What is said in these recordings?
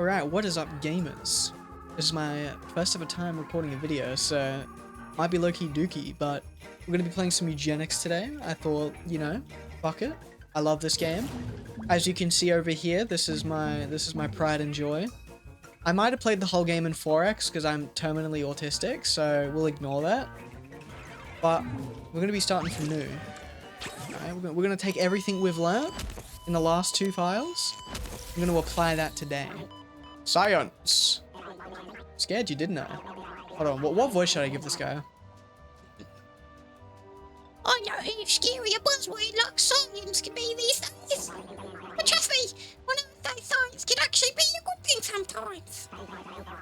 Alright, what is up, gamers? This is my first ever time recording a video, so might be low-key dookie, but we're gonna be playing some Mewgenics today. I thought, you know, fuck it. I love this game. As you can see over here, this is my pride and joy. I might have played the whole game in 4x because I'm terminally autistic, so we'll ignore that. But we're gonna be starting from new. Alright, we're gonna take everything we've learnt in the last 2 files. I'm gonna apply that today. Science! Scared you, didn't I? Hold on, what voice should I give this guy? I know how scary a buzzword like science can be these days. But trust me, when I say science can actually be a good thing sometimes.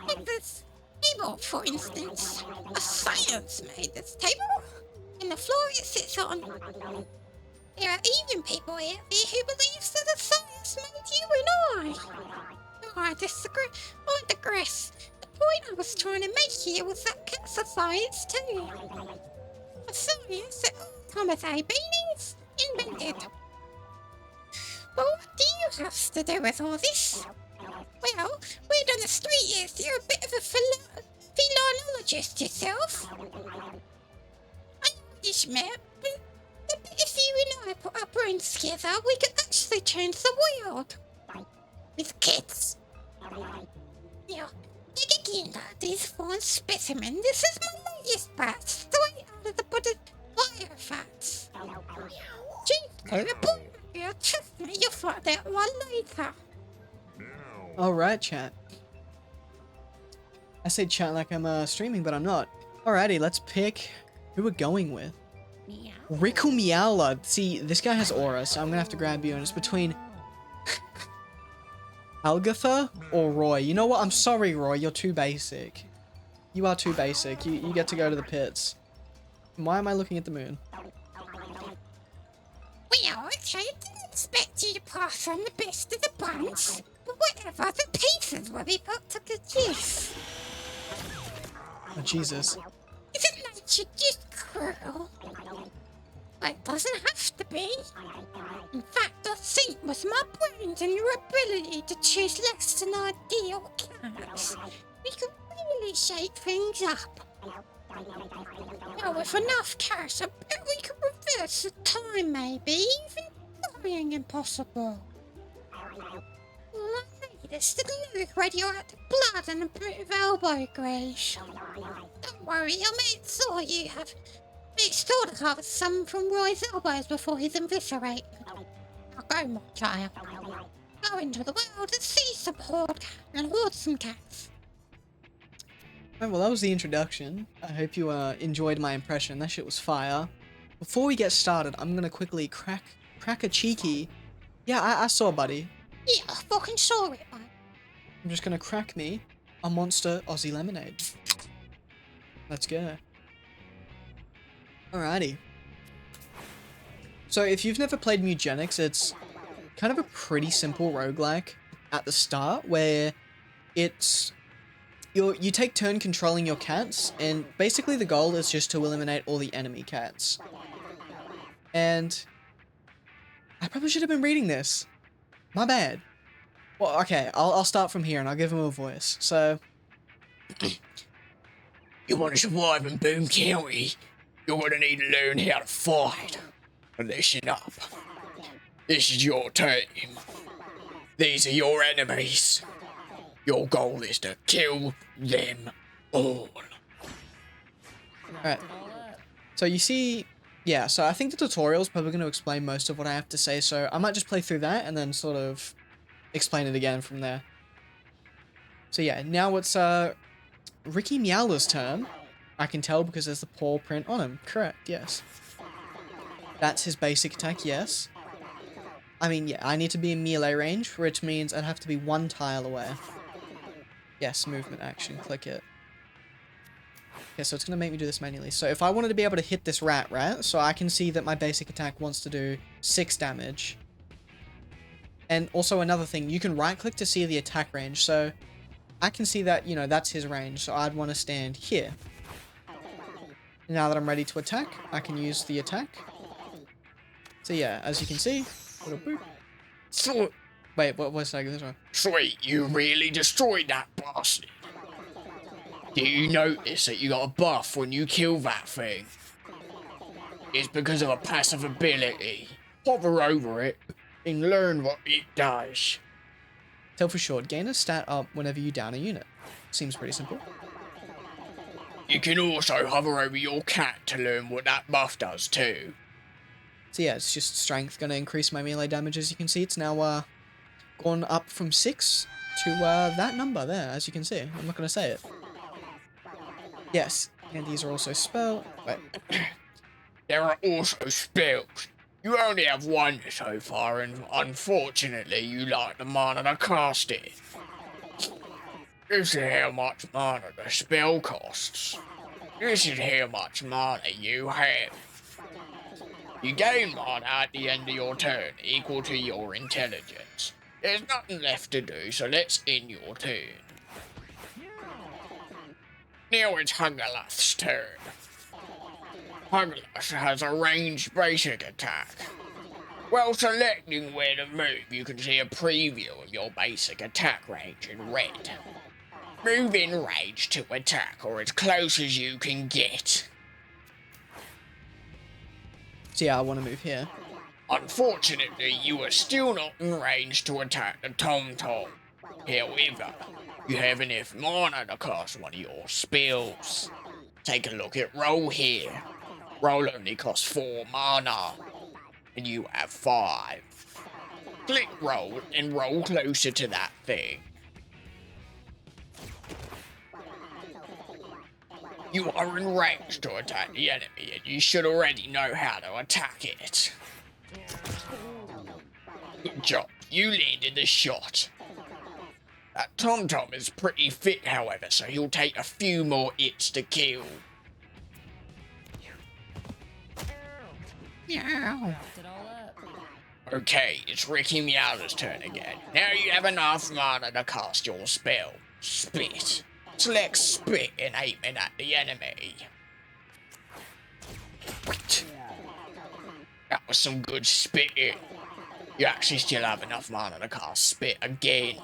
Like this table, for instance. A science made this table, and the floor it sits on. There are even people out there who believe that the science made you and I. I disagree. I digress. The point I was trying to make here was that cats are science too. A science that Thomas A. Beanies invented. But what do you have to do with all this? Well, word on the street is you're a bit of a philologist yourself. I know this map, but if you and I put our brains together, we could actually change the world. With kids. Now, dig again at this fine specimen. This is my latest batch, straight out of the budded biofats. Gee, trust me, you'll find out one later. Alright, chat. I say chat like I'm streaming, but I'm not. Alrighty, let's pick who we're going with. Rickie Meowler. See, this guy has aura, so I'm gonna have to grab you, and it's between Halgatha or Roy. You know what? I'm sorry, Roy. You're too basic. You are too basic. You get to go to the pits. Why am I looking at the moon? Well, okay, I didn't expect you to pass on the best of the bunch. But whatever, the pieces will be put to good use. Oh, Jesus. Isn't nature just cruel? It doesn't have to be. In fact, I think with my brains and your ability to choose less than ideal cats, we could really shake things up. Now, with enough cash, I bet we could reverse the time, maybe even dying impossible. All I need is the new radioactive blood and a bit of elbow grease. Don't worry, I'll make sure you have. Make sure to have some from Roy's elbows before he's eviscerated. Now go, my child. Go into the world and see some hoard some cats. Right, well, that was the introduction. I hope you enjoyed my impression. That shit was fire. Before we get started, I'm gonna quickly crack a cheeky. Yeah, I saw, buddy. Yeah, I fucking saw it, man. I'm just gonna crack me a Monster Aussie Lemonade. Let's go. Alrighty. So if you've never played Mewgenics, it's kind of a pretty simple roguelike at the start where it's you take turn controlling your cats, and basically the goal is just to eliminate all the enemy cats. And I probably should have been reading this. My bad. Well, okay, I'll start from here and I'll give him a voice. So you want to survive in Boom County? You're gonna need to learn how to fight. Listen up. This is your team. These are your enemies. Your goal is to kill them all. Alright. So you see, yeah, so I think the tutorial is probably going to explain most of what I have to say, so I might just play through that and then sort of explain it again from there. So yeah, now it's Rickie Meowler's turn. I can tell because there's the paw print on him. Correct, yes. That's his basic attack, yes. I mean, yeah, I need to be in melee range, which means I'd have to be 1 tile away. Yes, movement action, click it. Okay, so it's going to make me do this manually. So if I wanted to be able to hit this rat, right? So I can see that my basic attack wants to do 6 damage. And also another thing, you can right click to see the attack range. So I can see that, you know, that's his range. So I'd want to stand here. Now that I'm ready to attack, I can use the attack. So yeah, as you can see, little boop. So, Wait, what was I this one? Sweet, you really destroyed that bastard. Do you notice that you got a buff when you kill that thing? It's because of a passive ability. Hover over it and learn what it does. Tell for short, gain a stat up whenever you down a unit. Seems pretty simple. You can also hover over your cat to learn what that buff does too. So yeah, it's just strength, gonna increase my melee damage. As you can see, it's now gone up from 6 to that number there, as you can see. I'm not gonna say it. Yes, and these are also spell. Wait. There are also spells. You only have one so far, and unfortunately you lack the mana to cast it. This is how much mana the spell costs. This is how much mana you have. You gain mana at the end of your turn, equal to your intelligence. There's nothing left to do, so let's end your turn. Now it's Halgatha's turn. Halgatha has a ranged basic attack. While selecting where to move, you can see a preview of your basic attack range in red. Move in range to attack, or as close as you can get. So yeah, I want to move here. Unfortunately, you are still not in range to attack the Tom Tom. However, you have enough mana to cast one of your spells. Take a look at roll here. Roll only costs 4 mana, and you have 5. Click roll and roll closer to that thing. You are in range to attack the enemy, and you should already know how to attack it. Good job, you landed the shot. That Tom Tom is pretty fit, however, so he'll take a few more hits to kill. Meow. Okay, it's Rickie Meowler's turn again. Now you have enough mana to cast your spell. Spit. Select spit and aim it at the enemy. That was some good spitting. You actually still have enough mana to cast spit again.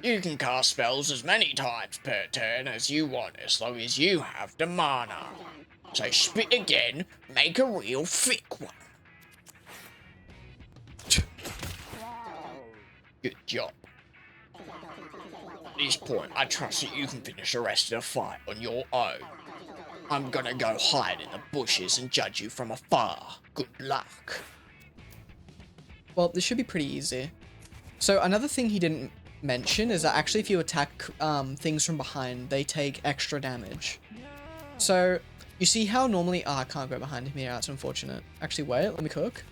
You can cast spells as many times per turn as you want, as long as you have the mana. So spit again, make a real thick one. Good job. At this point, I trust that you can finish the rest of the fight on your own. I'm gonna go hide in the bushes and judge you from afar. Good luck. Well, this should be pretty easy. So another thing he didn't mention is that actually if you attack things from behind, they take extra damage. So you see how normally... I can't go behind him here, that's unfortunate. Actually, wait, let me cook.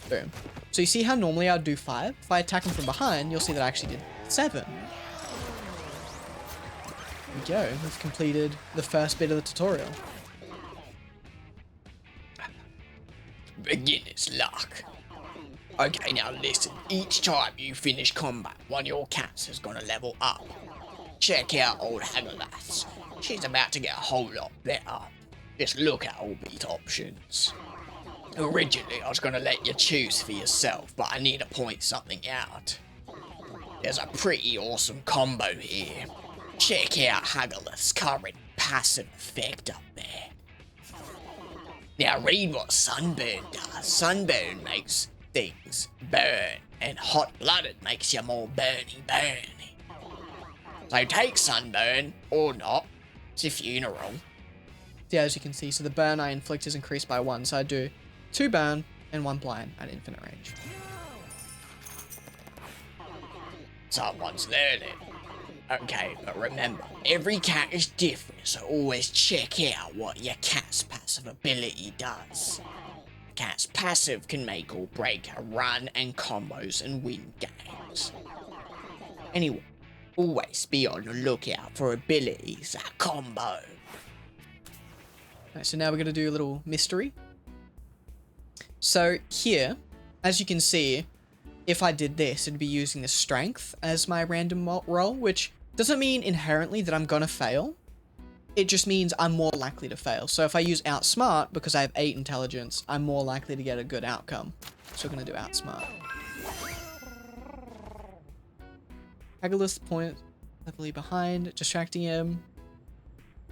Boom. So you see how normally I'd do 5? If I attack him from behind, you'll see that I actually did 7. There we go, we've completed the first bit of the tutorial. Beginner's luck. Okay, now listen. Each time you finish combat, one of your cats is gonna level up. Check out old Halgatha. She's about to get a whole lot better. Just look at all these options. Originally, I was gonna let you choose for yourself, but I need to point something out. There's a pretty awesome combo here. Check out Halgatha's current passive effect up there. Now read what Sunburn does. Sunburn makes things burn, and hot-blooded makes you more burny. So take Sunburn, or not. It's a funeral. Yeah, as you can see, so the burn I inflict is increased by 1, so I do 2 burn and 1 blind at infinite range. Someone's learning. Okay, but remember, every cat is different, so always check out what your cat's passive ability does. Cat's passive can make or break a run and combos and win games. Anyway, always be on the lookout for abilities that combo. Alright, so now we're going to do a little mystery. So here, as you can see, if I did this, it'd be using the strength as my random roll, which doesn't mean inherently that I'm going to fail. It just means I'm more likely to fail. So if I use outsmart, because I have 8 intelligence, I'm more likely to get a good outcome. So we're going to do outsmart. Hagalith point heavily behind, distracting him.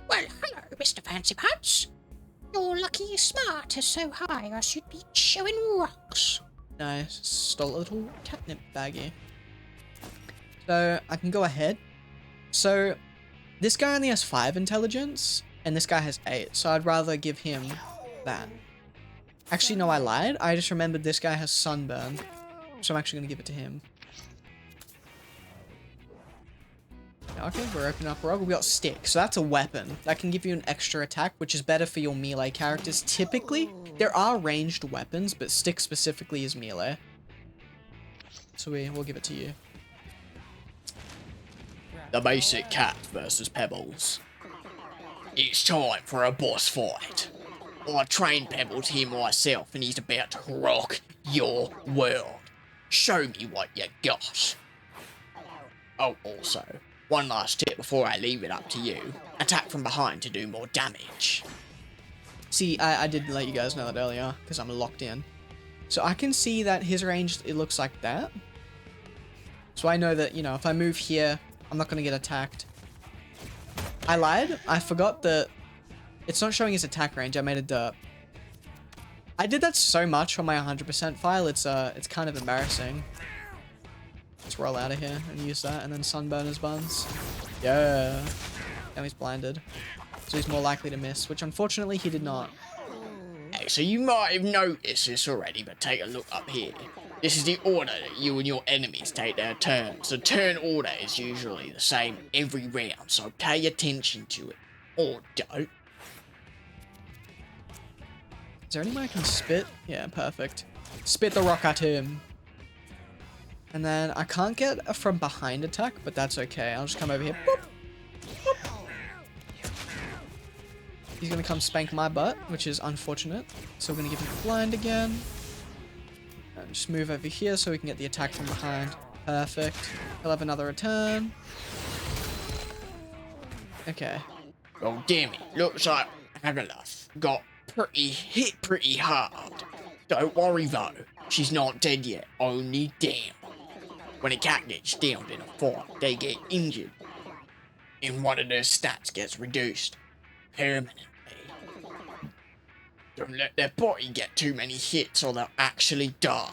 Well, hello, Mr. Fancy Pants. You're lucky you're smart is so high, or you'd be chewing rocks. Nice. Stole a little catnip baggie. So I can go ahead. So this guy only has 5 intelligence, and this guy has 8. So I'd rather give him that. Actually, no, I lied. I just remembered this guy has sunburn, so I'm actually gonna give it to him. Okay, we're opening up a rug. We got stick, so that's a weapon that can give you an extra attack, which is better for your melee characters. Typically, there are ranged weapons, but stick specifically is melee. So we'll give it to you. The basic cat versus Pebbles. It's time for a boss fight. I trained Pebbles here myself, and he's about to rock your world. Show me what you got. Oh, also, one last tip before I leave it up to you. Attack from behind to do more damage. See, I did let you guys know that earlier, because I'm locked in. So I can see that his range, it looks like that. So I know that, you know, if I move here, I'm not going to get attacked. I lied. I forgot that it's not showing his attack range. I made a derp. I did that so much on my 100% file, it's kind of embarrassing. Let's roll out of here and use that, and then sunburn his buns. Yeah. Now he's blinded. So he's more likely to miss, which unfortunately he did not. Hey, so you might have noticed this already, but take a look up here. This is the order that you and your enemies take their turns. The turn order is usually the same every round, so pay attention to it. Or don't. Is there any way I can spit? Yeah, perfect. Spit the rock at him. And then I can't get a from behind attack, but that's okay. I'll just come over here. Boop. Boop. He's gonna come spank my butt, which is unfortunate. So we're gonna give him blind again. And just move over here so we can get the attack from behind. Perfect. He'll have another return. Okay. Oh damn it, looks like Halgatha got hit pretty hard. Don't worry though, she's not dead yet, only down. When a cat gets downed in a fight, they get injured, and one of their stats gets reduced permanently. Don't let their body get too many hits or they'll actually die.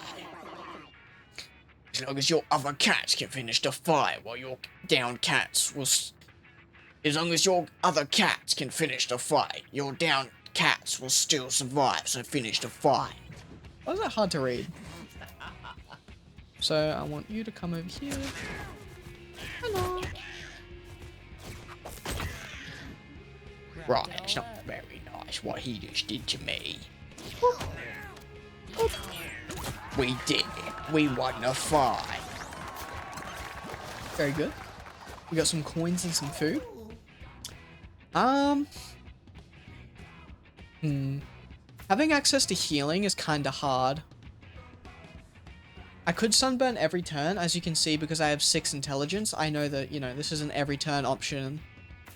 As long as your other cats can finish the fight while your down cats will... As long as your other cats can finish the fight, your down cats will still survive, so finish the fight. Why is that hard to read? So I want you to come over here. Hello. Right, it's not very nice what he just did to me. We did it. We won the fight. Very good. We got some coins and some food. Having access to healing is kind of hard. I could sunburn every turn, as you can see, because I have 6 intelligence. I know that, you know, this is an every turn option.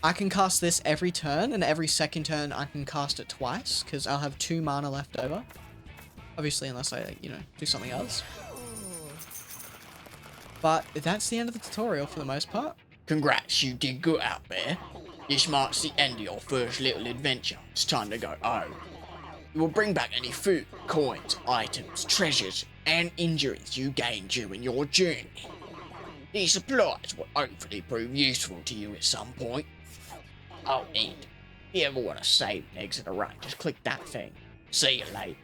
I can cast this every turn, and every second turn I can cast it twice, because I'll have 2 mana left over. Obviously, unless I, you know, do something else. But that's the end of the tutorial for the most part. Congrats, you did good out there. This marks the end of your first little adventure. It's time to go home. You will bring back any food, coins, items, treasures, and injuries you gained during your journey. These supplies will hopefully prove useful to you at some point. Oh, and if you ever want to save and exit a run, just click that thing. See you later.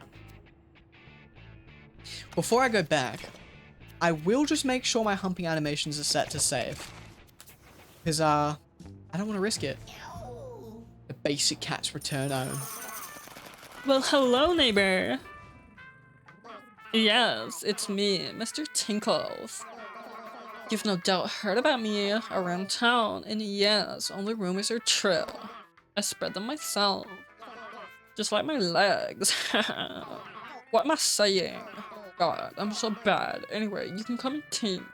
Before I go back, I will just make sure my humping animations are set to save. Because, I don't want to risk it. The basic cats return home. Well, hello, neighbor. Yes, it's me, Mr. Tinkles. You've no doubt heard about me around town, and yes, only rumors are true. I spread them myself. Just like my legs. What am I saying? God, I'm so bad. Anyway, you can call me Tink.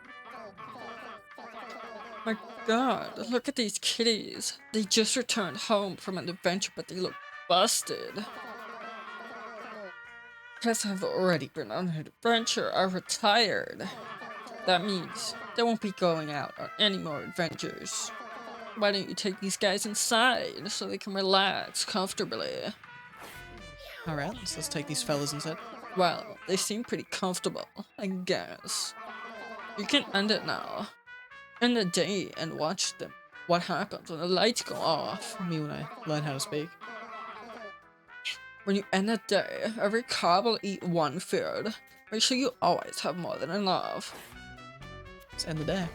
My God, look at these kitties. They just returned home from an adventure, but they look busted. Guess I've already been on an adventure. I retired. That means they won't be going out on any more adventures. Why don't you take these guys inside so they can relax comfortably? Alright, so let's take these fellas inside. Well, they seem pretty comfortable, I guess. You can end it now. End the day and watch them. What happens when the lights go off? Me when I learn how to speak. When you end a day, every car will eat one food. Make sure you always have more than enough. Let's end the day.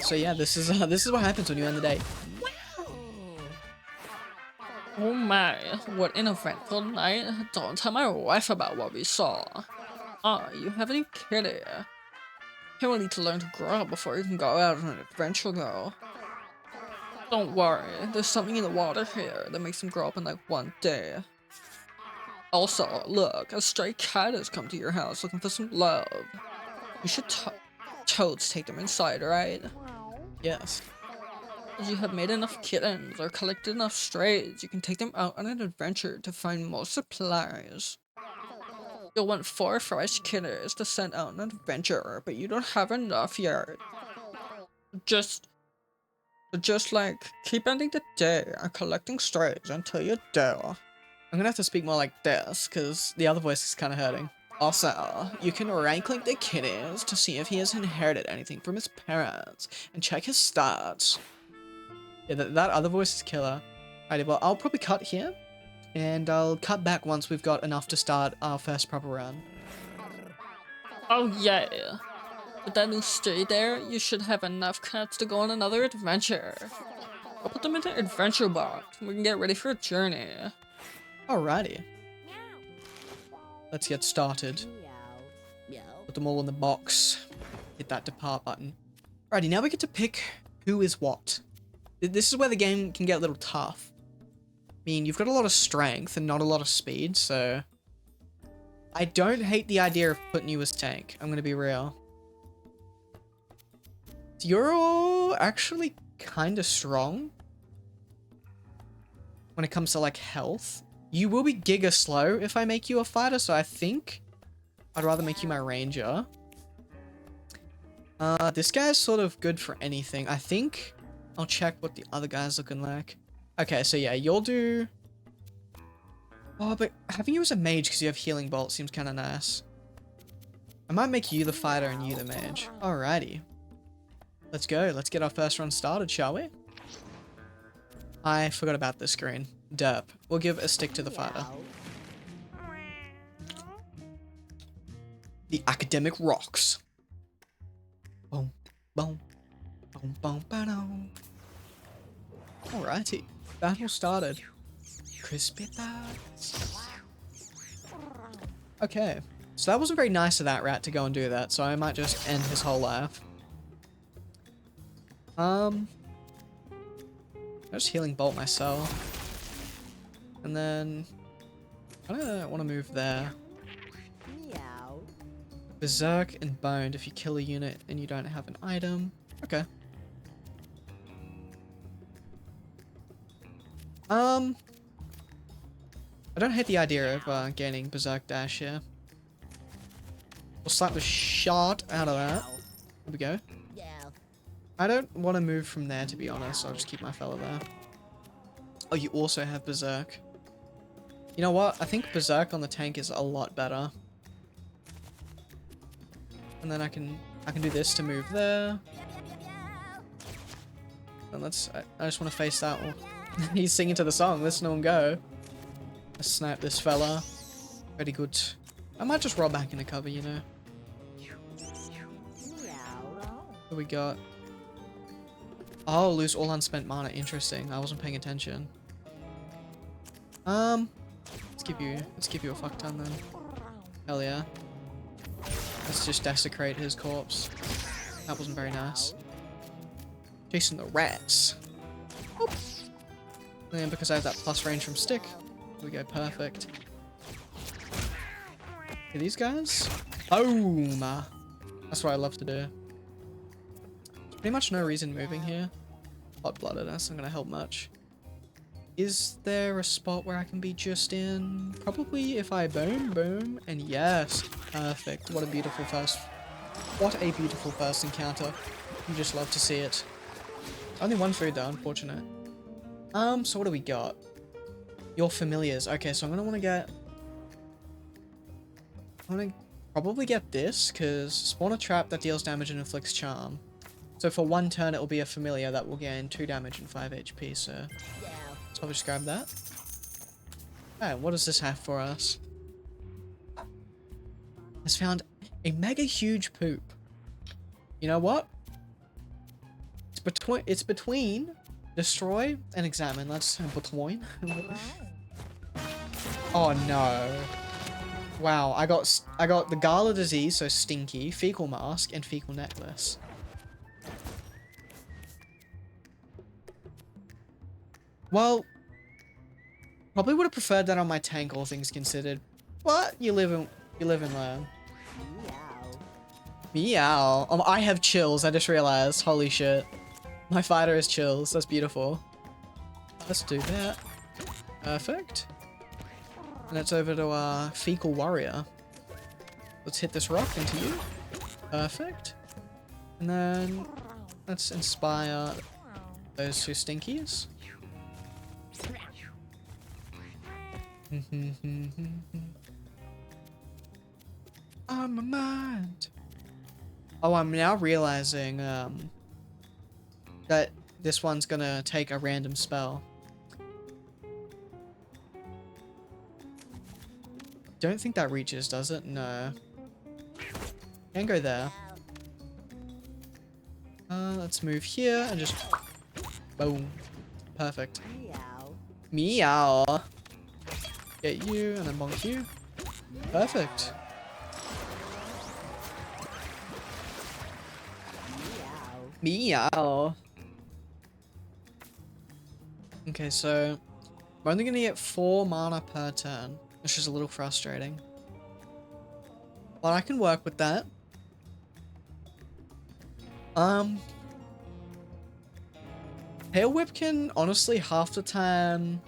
So yeah, this is what happens when you end the day. Oh my, what an eventful night. Don't tell my wife about what we saw. You have any kitty. You will need to learn to grow up before you can go out on an adventure though. Don't worry, there's something in the water here that makes them grow up in like one day. Also, look, a stray cat has come to your house looking for some love. You should toads take them inside, right? Yes. As you have made enough kittens or collected enough strays, you can take them out on an adventure to find more supplies. You'll want 4 fresh kittens to send out on an adventure, but you don't have enough yet. Just like, keep ending the day and collecting strays until you do. I'm gonna have to speak more like this, because the other voice is kind of hurting. Also, you can rank-link the kitties to see if he has inherited anything from his parents, and check his stats. Yeah, that other voice is killer. Alrighty, well, I'll probably cut here, and I'll cut back once we've got enough to start our first proper run. Oh yeah. With that new stray there, you should have enough cats to go on another adventure. I'll put them in the adventure box, and we can get ready for a journey. Alrighty. Let's get started. Put them all in the box. Hit that depart button. Alrighty, now we get to pick who is what. This is where the game can get a little tough. I mean, you've got a lot of strength and not a lot of speed, so... I don't hate the idea of putting you as tank, I'm gonna be real. You're actually kinda strong. When it comes to, like, health. You will be giga slow if I make you a fighter, so I think I'd rather make you my ranger. This guy's sort of good for anything. I think I'll check what the other guy's looking like. Okay, so yeah, you'll do... Oh, but having you as a mage because you have healing bolt seems kind of nice. I might make you the fighter and you the mage. Alrighty. Let's go. Let's get our first run started, shall we? I forgot about this screen. Derp. We'll give a stick to the fighter. The academic rocks. Boom, boom, boom, boom, boom. Alrighty. Battle started. Crispy thoughts. Okay. So that wasn't very nice of that rat to go and do that, so I might just end his whole life. I'm just healing bolt myself. And then I don't want to move there. Berserk and boned if you kill a unit and you don't have an item. Okay. I don't hate the idea of gaining Berserk Dash here. We'll slap the shot out of that. There we go. I don't want to move from there, to be honest. I'll just keep my fella there. Oh, you also have Berserk. You know what? I think Berserk on the tank is a lot better. And then I can do this to move there. And I just want to face that one. He's singing to the song. Listen to him go. Let's snap this fella. Very good. I might just roll back into cover, you know. What we got? Oh, lose all unspent mana. Interesting. I wasn't paying attention. Let's give you a fuck ton then. Hell yeah. Let's just desecrate his corpse. That wasn't very nice. Chasing the rats. Oop. And because I have that plus range from stick, here we go, perfect. Okay, these guys? Boom! That's what I love to do. Pretty much no reason moving here. Hot-blooded, that's not gonna help much. Is there a spot where I can be just in? Probably if I boom, boom, and yes. Perfect. What a beautiful first. What a beautiful first encounter. You just love to see it. Only one food though, unfortunate. So what do we got? Your familiars. Okay, so I'm gonna want to get... I'm gonna probably get this, because spawn a trap that deals damage and inflicts charm. So for one turn, it will be a familiar that will gain 2 damage and 5 HP, so... let's probably just grab that. Alright, what does this have for us? Has found a mega huge poop. You know what? It's between destroy and examine. Let's between. Oh no. Wow, I got the Gala disease, so stinky, fecal mask, and fecal necklace. Well, probably would have preferred that on my tank, all things considered. But you live and learn. Meow. I have chills. I just realized. Holy shit. My fighter has chills. That's beautiful. Let's do that. Perfect. And that's over to our fecal warrior. Let's hit this rock into you. Perfect. And then let's inspire those 2 stinkies. On my mind. Oh, I'm now realizing that this one's gonna take a random spell. Don't think that reaches, does it? No. Can't go there. Let's move here and just... boom. Perfect. Meow. Get you and then bonk you. Perfect. Meow. Okay, so I'm only gonna get 4 mana per turn, which is a little frustrating. But I can work with that. Hail Whip can honestly half the time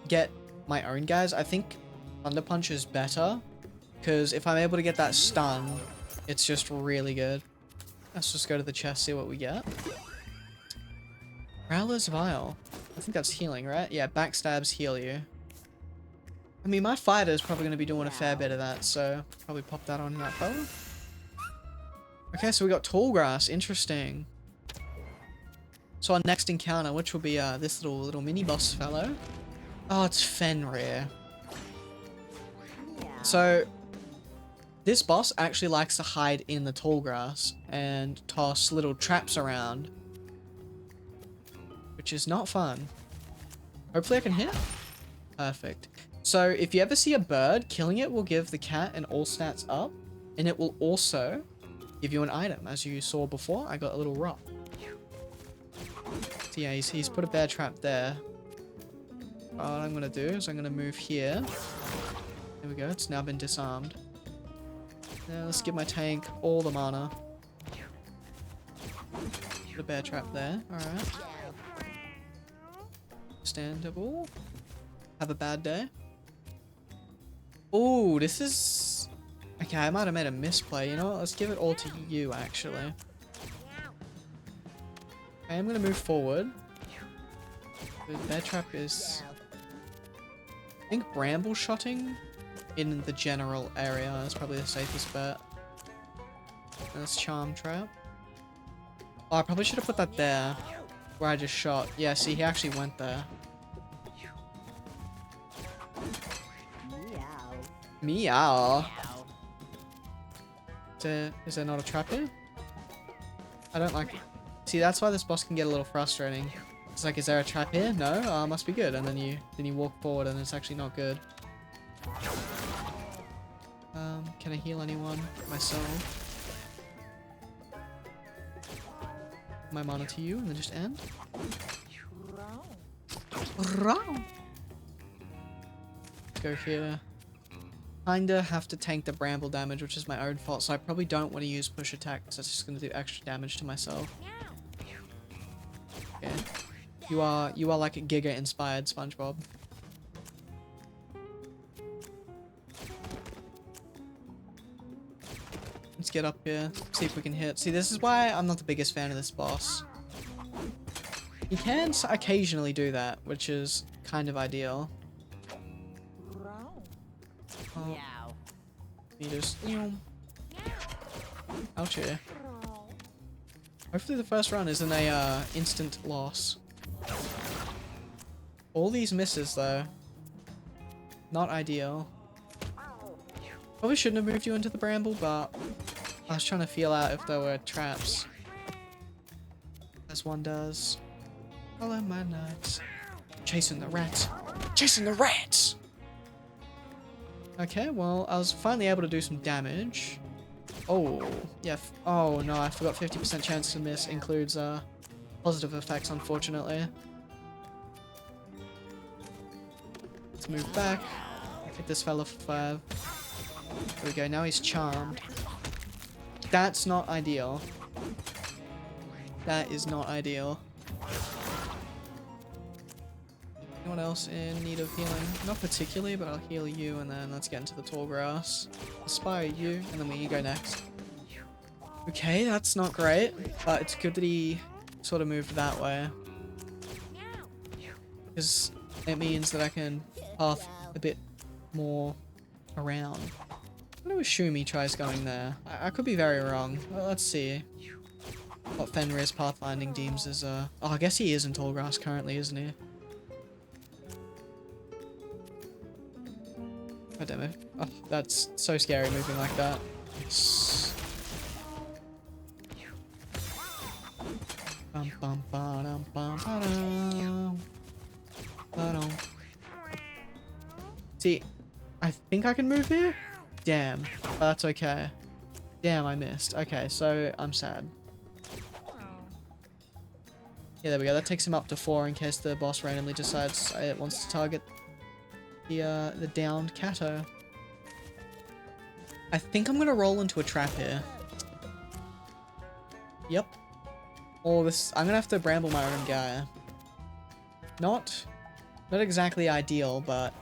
get my own guys. I think Thunder Punch is better, because if I'm able to get that stun, it's just really good. Let's just go to the chest, see what we get. Growler's Vial. I think that's healing, right? Yeah, backstabs heal you. I mean, my fighter is probably going to be doing a fair bit of that, so probably pop that on that fella. Okay, so we got Tall Grass. Interesting. So our next encounter, which will be this little mini boss fellow. Oh, it's Fenrir. So this boss actually likes to hide in the tall grass and toss little traps around, which is not fun. Hopefully I can hit. Perfect. So if you ever see a bird, killing it will give the cat an all stats up, and it will also give you an item. As you saw before, I got a little rock. So yeah, he's put a bear trap there. What I'm going to do is I'm going to move here. There we go, it's now been disarmed. Now let's give my tank all the mana. Put a bear trap there, alright. Understandable. Have a bad day. Ooh, this is... okay, I might have made a misplay. You know what? Let's give it all to you, actually. I am going to move forward. The bear trap is... I think bramble shotting in the general area is probably the safest bet. That's charm trap. Oh, I probably should have put that there where I just shot. Yeah, see, he actually went there. Meow. Is there not a trap here? I don't like it. See, that's why this boss can get a little frustrating. It's like, is there a trap here? No? Oh, must be good. And then you walk forward and it's actually not good. Can I heal anyone? Myself. My mana to you and then just end. Go here. Kinda have to tank the bramble damage, which is my own fault, so I probably don't want to use push attack because that's just going to do extra damage to myself. Okay. You are like a Giga inspired SpongeBob. Let's get up here, see if we can hit. See, this is why I'm not the biggest fan of this boss. He can occasionally do that, which is kind of ideal. Oh, you just, ouch here. Hopefully the first run isn't a instant loss. All these misses though. Not ideal. Probably shouldn't have moved you into the bramble, but I was trying to feel out if there were traps. As one does. Follow my nuts. Chasing the rats. Chasing the rats! Okay, well, I was finally able to do some damage. Oh, yeah. Oh, no, I forgot 50% chance to miss includes positive effects, unfortunately. Let's move back. Hit this fella for 5. There we go, now he's charmed. That's not ideal. That is not ideal. Anyone else in need of healing? Not particularly, but I'll heal you and then let's get into the tall grass. Aspire you, and then we go next. Okay, that's not great, but it's good that he sort of moved that way. Because it means that I can path a bit more around. I'm gonna assume he tries going there. I could be very wrong. Well, let's see what Fenrir's pathfinding deems as oh, I guess he is in tall grass currently, isn't he? God damn it. Oh, that's so scary moving like that. Bum, bum, ba-dum, bum, ba-dum. Ba-dum. See, I think I can move here? Damn, but that's okay. Damn, I missed. Okay, so I'm sad. Yeah, there we go. That takes him up to 4 in case the boss randomly decides it wants to target the downed Cato. I think I'm gonna roll into a trap here. Yep. Oh, this I'm gonna have to bramble my own guy. Not exactly ideal, but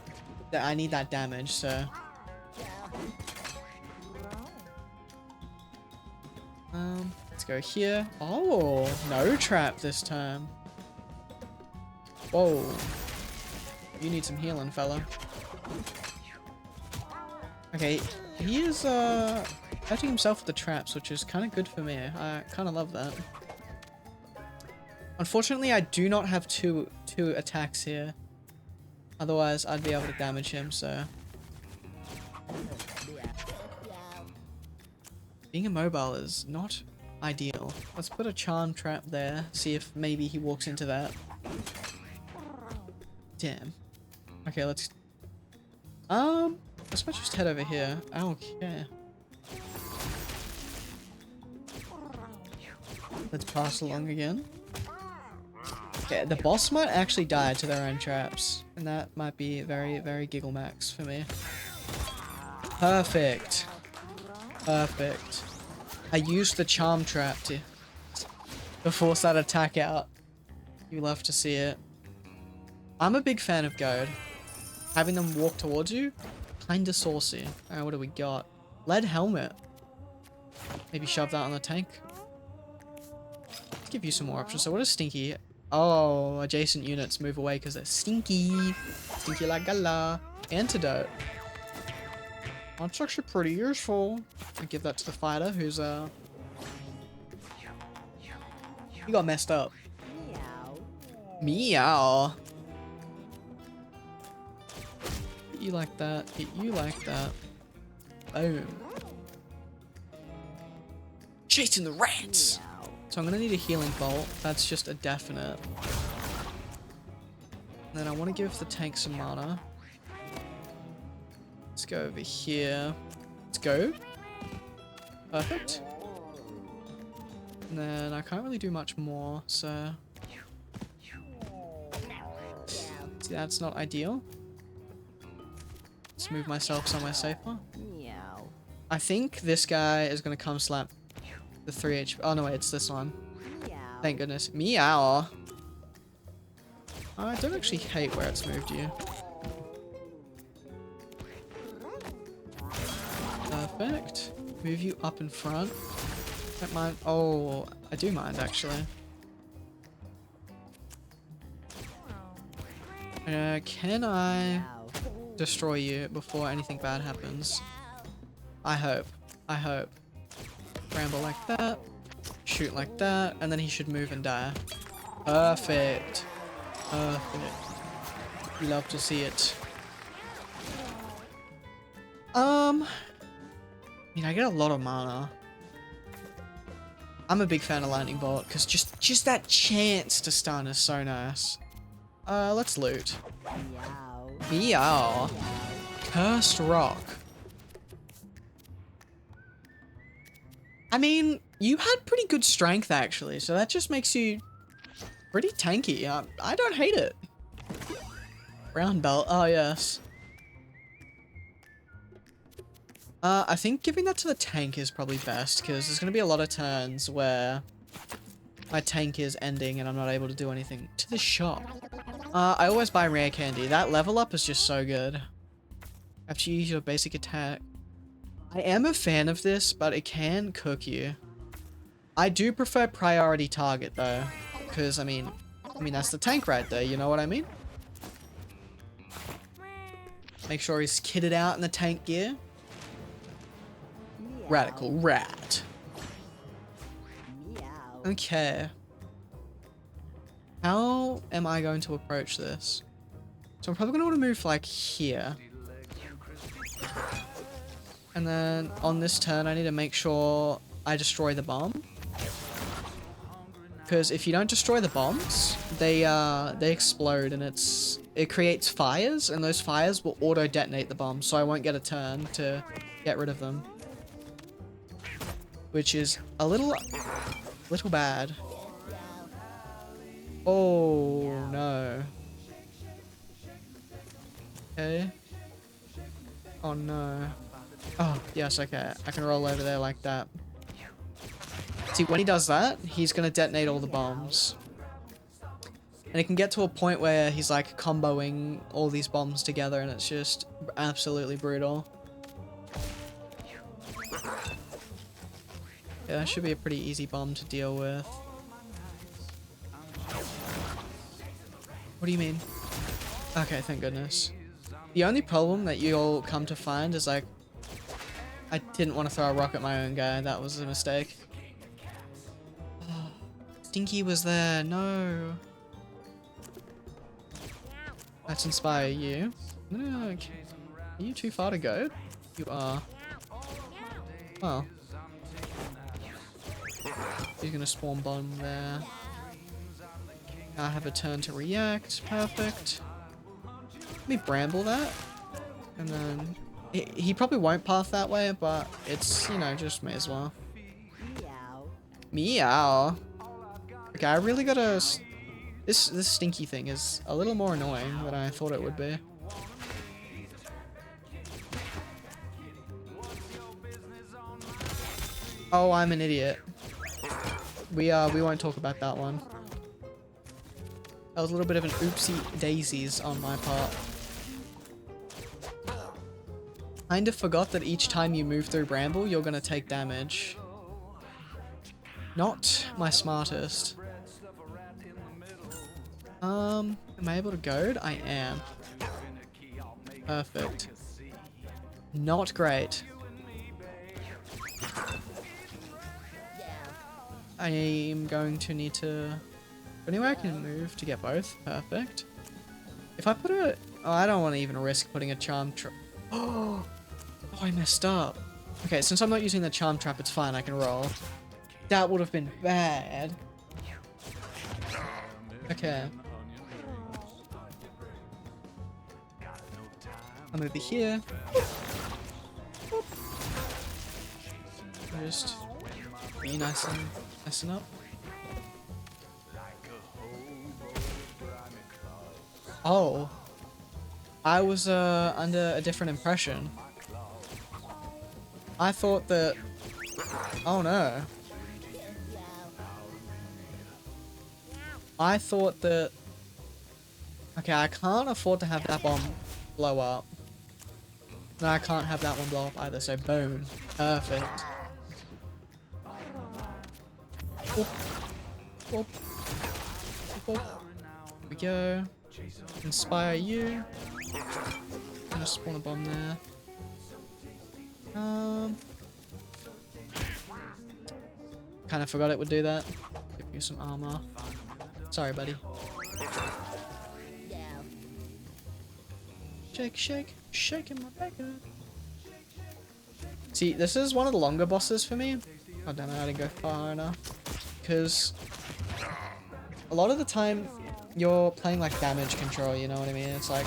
I need that damage, so. Let's go here. Oh, no trap this time. Whoa. You need some healing, fella. Okay, he is hurting himself with the traps, which is kind of good for me. I kind of love that. Unfortunately, I do not have two attacks here. Otherwise, I'd be able to damage him, so. Being immobile is not ideal. Let's put a charm trap there, see if maybe he walks into that. Damn. Okay, let's just head over here. Okay. Let's pass along again. Okay, the boss might actually die to their own traps, and that might be very, very giggle max for me. Perfect. Perfect. I used the charm trap to force that attack out. You love to see it. I'm a big fan of Goad. Having them walk towards you, kinda saucy. Alright, what do we got? Lead helmet. Maybe shove that on the tank. Let's give you some more options. So what is Stinky? Oh, adjacent units move away because they're stinky. Stinky like gala. Antidote. That's actually pretty useful. I give that to the fighter who's he got messed up. Meow. Hit you like that. Hit you like that. Boom. Chasing the rats. So I'm gonna need a healing bolt. That's just a definite. And then I want to give the tank some mana. Let's go over here. Let's go. Perfect. And then I can't really do much more, so. See, that's not ideal. Let's move myself somewhere safer. I think this guy is gonna come slap the 3 HP. Oh no, wait, it's this one. Thank goodness. Meow. I don't actually hate where it's moved you. Perfect. Move you up in front. Don't mind. Oh, I do mind actually. Can I destroy you before anything bad happens? I hope. I hope. Bramble like that. Shoot like that. And then he should move and die. Perfect. Perfect. Love to see it. I mean, I get a lot of mana. I'm a big fan of Lightning Bolt, because just that chance to stun is so nice. Let's loot. Meow. Cursed Rock. I mean, you had pretty good strength, actually, so that just makes you pretty tanky. I don't hate it. Brown belt. Oh, yes. I think giving that to the tank is probably best, because there's going to be a lot of turns where my tank is ending and I'm not able to do anything. To the shop. I always buy rare candy. That level up is just so good. After you use your basic attack. I am a fan of this, but it can cook you. I do prefer priority target, though, because, I mean, that's the tank right there, you know what I mean? Make sure he's kitted out in the tank gear. Radical rat. Okay. How am I going to approach this? So I'm probably going to want to move like here. And then on this turn I need to make sure I destroy the bomb. Because if you don't destroy the bombs, they explode and it creates fires, and those fires will auto detonate the bombs, so I won't get a turn to get rid of them. Which is a little bad. Oh no. Okay. Oh no. Oh, yes, okay. I can roll over there like that. See, when he does that, he's gonna detonate all the bombs. And it can get to a point where he's like comboing all these bombs together and it's just absolutely brutal. Yeah, that should be a pretty easy bomb to deal with. What do you mean? Okay, thank goodness. The only problem that you'll come to find is like, I didn't want to throw a rock at my own guy. That was a mistake. Oh, Stinky was there. No. Let's inspire you. No, are you too far to go? You are. Well. He's gonna spawn bomb there. I have a turn to react. Perfect. Let me bramble that. And then... He probably won't path that way, but it's, you know, just may as well. Meow. Okay, I really gotta... This stinky thing is a little more annoying than I thought it would be. Oh, I'm an idiot. We won't talk about that one. That was a little bit of an oopsie daisies on my part. Kind of forgot that each time you move through Bramble, you're gonna take damage. Not my smartest. Am I able to goad? I am. Perfect. Not great. I am going to need to... Anyway, I can move to get both. Perfect. If I put a... Oh, I don't want to even risk putting a charm trap. Oh, I messed up. Okay, since I'm not using the charm trap, it's fine. I can roll. That would have been bad. Okay. I'm over here. Just be nice and messing up. Oh. I was under a different impression. I thought that... Oh no. I thought that Okay, I can't afford to have that bomb blow up. No, I can't have that one blow up either, so boom. Perfect. Whoop. Whoop. Whoop. Here we go. Inspire you. Gonna spawn a bomb there. Kind of forgot it would do that. Give you some armor. Sorry, buddy. Shake, shake, shaking my bacon. See, this is one of the longer bosses for me. Oh damn it, I didn't go far enough. Because a lot of the time you're playing like damage control, you know what I mean? It's like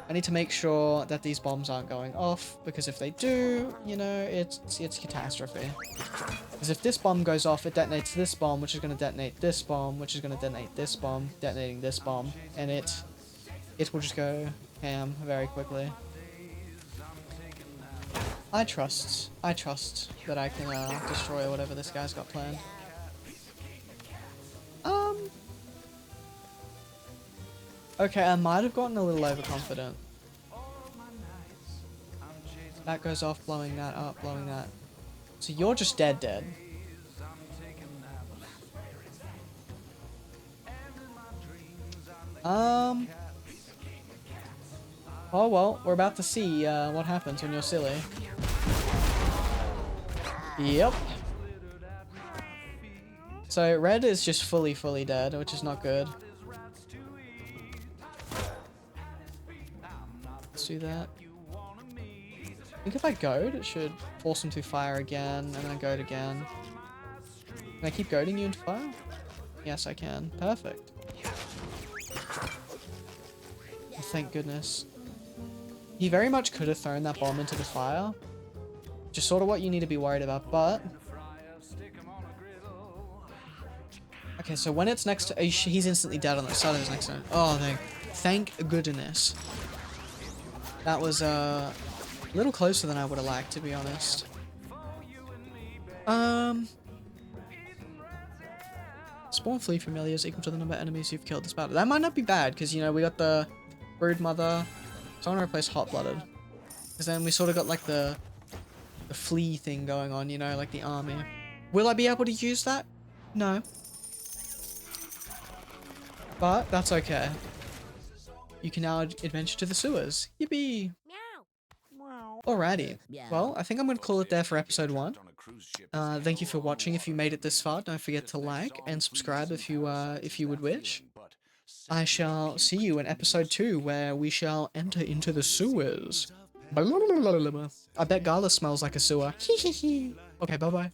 I need to make sure that these bombs aren't going off, because if they do, you know, it's catastrophe. Because if this bomb goes off, it detonates this bomb, which is going to detonate this bomb, which is going to detonate this bomb, detonating this bomb, and it will just go ham very quickly. I trust that I can destroy whatever this guy's got planned. Okay, I might have gotten a little overconfident. That goes off, blowing that up, blowing that. So you're just dead. Oh well, we're about to see what happens when you're silly. Yep. So red is just fully dead, which is not good. Let's do that. I think if I goad, it should force him to fire again, and then goad again. Can I keep goading you into fire? Yes, I can. Perfect. Oh, thank goodness. He very much could have thrown that bomb into the fire. Just sort of what you need to be worried about, but... Okay, so when it's next to... He's instantly dead on the side of his next turn. Oh, thank goodness. That was, a little closer than I would have liked, to be honest. Spawn flea familiars equal to the number of enemies you've killed this battle. That might not be bad, because, you know, we got the Brood Mother. So I want to replace Hot Blooded. Because then we sort of got, like, the flea thing going on, you know, like the army. Will I be able to use that? No. But that's okay. You can now adventure to the sewers. Yippee! Alrighty. Well, I think I'm going to call it there for episode 1. Thank you for watching. If you made it this far, don't forget to like and subscribe if you would wish. I shall see you in episode 2, where we shall enter into the sewers. I bet Gala smells like a sewer. Okay, bye-bye.